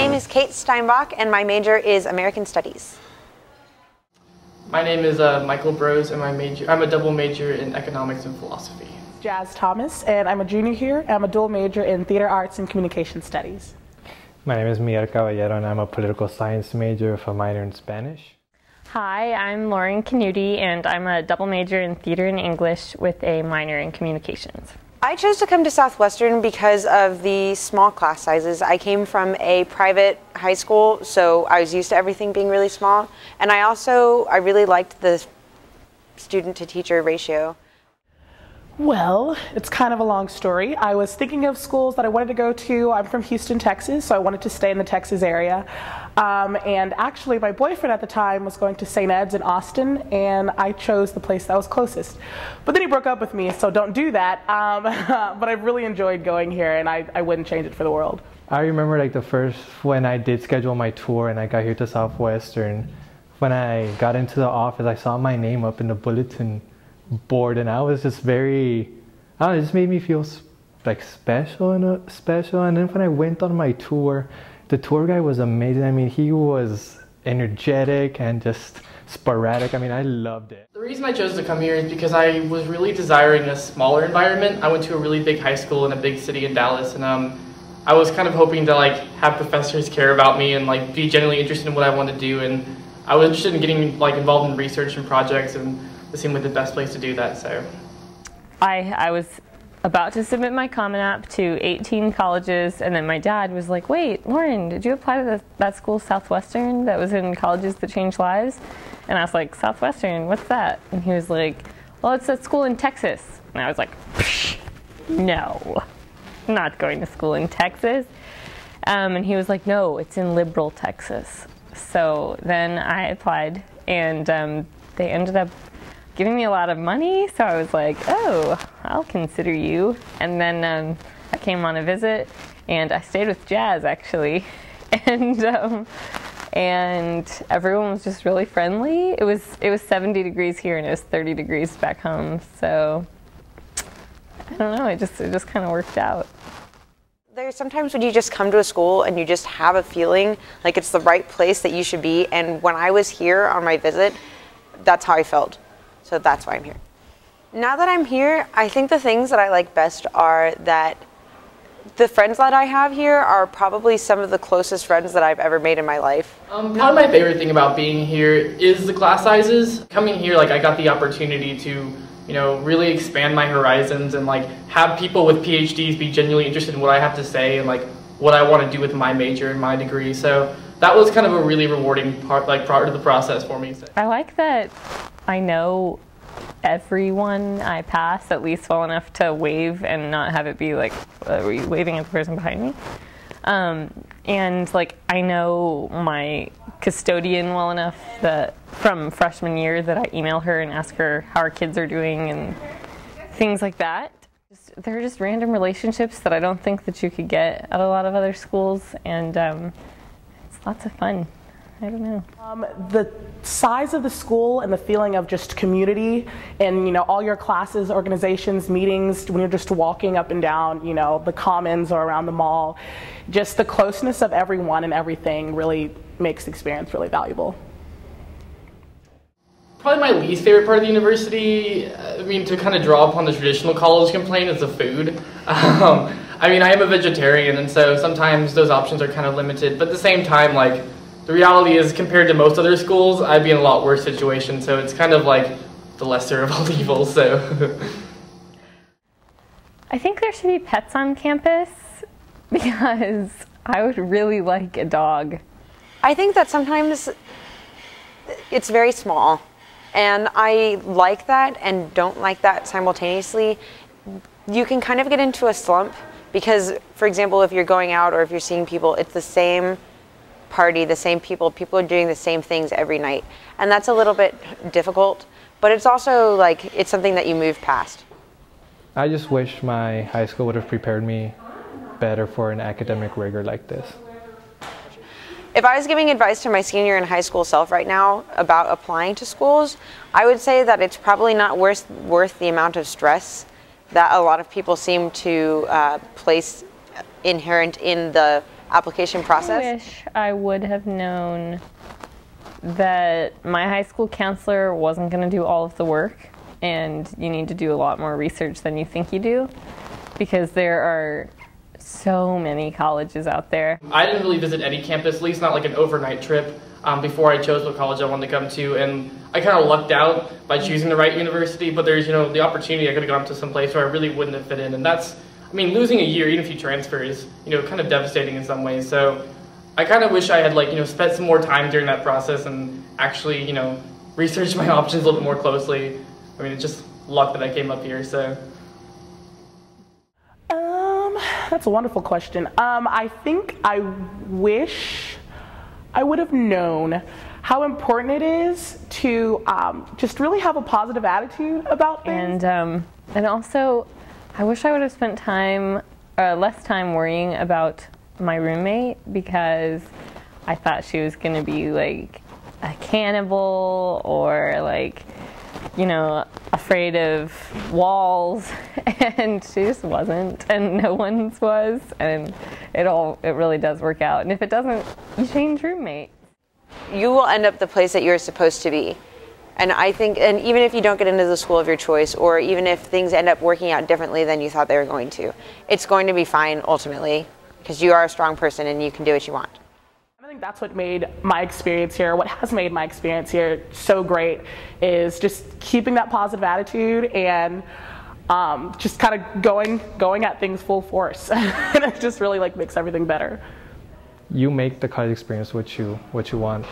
name is Kate Steinbach, and my major is American Studies. My name is Michael Bros, and I'm a double major in economics and philosophy. Jazz Thomas, and I'm a junior here. I'm a dual major in theater arts and communication studies. My name is Miguel Caballero, and I'm a political science major with a minor in Spanish. Hi, I'm Lauren Canuti, and I'm a double major in theater and English with a minor in communications. I chose to come to Southwestern because of the small class sizes. I came from a private high school, so I was used to everything being really small. And I really liked the student to teacher ratio. Well, it's kind of a long story. I was thinking of schools that I wanted to go to. I'm from Houston, Texas, so I wanted to stay in the Texas area. And actually, my boyfriend at the time was going to St. Ed's in Austin, and I chose the place that was closest. But then he broke up with me, so don't do that. But I've really enjoyed going here, and I wouldn't change it for the world. I remember when I did schedule my tour and I got here to Southwestern, when I got into the office, I saw my name up in the bulletin board, and I was just it just made me feel like special. And then when I went on my tour, the tour guide was amazing. I mean, he was energetic and just sporadic. I mean, I loved it. The reason I chose to come here is because I was really desiring a smaller environment. I went to a really big high school in a big city in Dallas, and I was kind of hoping to have professors care about me and be genuinely interested in what I wanted to do, and I was interested in getting involved in research and projects, and this seemed like the best place to do that. So I was about to submit my Common App to 18 colleges, and then my dad was like, wait, Lauren, did you apply to that school, Southwestern, that was in Colleges That Change Lives? And I was like, Southwestern, what's that? And he was like, well, it's a school in Texas. And I was like, no, I'm not going to school in Texas. And he was like, no, it's in liberal Texas. So then I applied, and they ended up giving me a lot of money, so I was like, oh, I'll consider you. And then I came on a visit, and I stayed with Jazz, actually. And everyone was just really friendly. It was 70 degrees here, and it was 30 degrees back home. So I don't know, it just kind of worked out. There's sometimes when you just come to a school and you just have a feeling like it's the right place that you should be. And when I was here on my visit, that's how I felt. So that's why I'm here. Now that I'm here, I think the things that I like best are that the friends that I have here are probably some of the closest friends that I've ever made in my life. Probably my favorite thing about being here is the class sizes. Coming here, I got the opportunity to really expand my horizons and have people with PhDs be genuinely interested in what I have to say and what I want to do with my major and my degree. So that was kind of a really rewarding part of the process for me. I like that I know everyone I pass at least well enough to wave and not have it be are you waving at the person behind me? And I know my custodian well enough that from freshman year that I email her and ask her how our kids are doing and things like that. They're just random relationships that I don't think that you could get at a lot of other schools, and it's lots of fun. I don't know. The size of the school and the feeling of just community and, all your classes, organizations, meetings, when you're just walking up and down, the commons or around the mall, just the closeness of everyone and everything really makes the experience really valuable. Probably my least favorite part of the university, to kind of draw upon the traditional college complaint, is the food. I am a vegetarian, and so sometimes those options are kind of limited, but at the same time, the reality is, compared to most other schools, I'd be in a lot worse situation, so it's kind of the lesser of all evils, so. I think there should be pets on campus, because I would really like a dog. I think that sometimes it's very small, and I like that and don't like that simultaneously. You can kind of get into a slump, because, for example, if you're going out or if you're seeing people, it's the same party, the same people are doing the same things every night, and that's a little bit difficult, but it's also it's something that you move past. I just wish my high school would have prepared me better for an academic rigor like this. If I was giving advice to my senior in high school self right now about applying to schools, I would say that it's probably not worth the amount of stress that a lot of people seem to place inherent in the application process? I wish I would have known that my high school counselor wasn't going to do all of the work, and you need to do a lot more research than you think you do, because there are so many colleges out there. I didn't really visit any campus, at least not like an overnight trip, before I chose what college I wanted to come to, and I kind of lucked out by choosing the right university, but there's, the opportunity I could have gone to some place where I really wouldn't have fit in, and that's, losing a year, even if you transfer, is, kind of devastating in some ways. So I kind of wish I had, spent some more time during that process and actually, researched my options a little bit more closely. It's just luck that I came up here, so. That's a wonderful question. I think I wish I would have known how important it is to just really have a positive attitude about things. And also, I wish I would have spent less time worrying about my roommate, because I thought she was going to be like a cannibal or afraid of walls, and she just wasn't, and no one's was, and it really does work out. And if it doesn't, you change roommate. You will end up the place that you're supposed to be. And I think, and even if you don't get into the school of your choice, or even if things end up working out differently than you thought they were going to, it's going to be fine ultimately, because you are a strong person and you can do what you want. I think that's what made my experience here, what has made my experience here so great, is just keeping that positive attitude and just kind of going at things full force. And it just really makes everything better. You make the college experience what you want.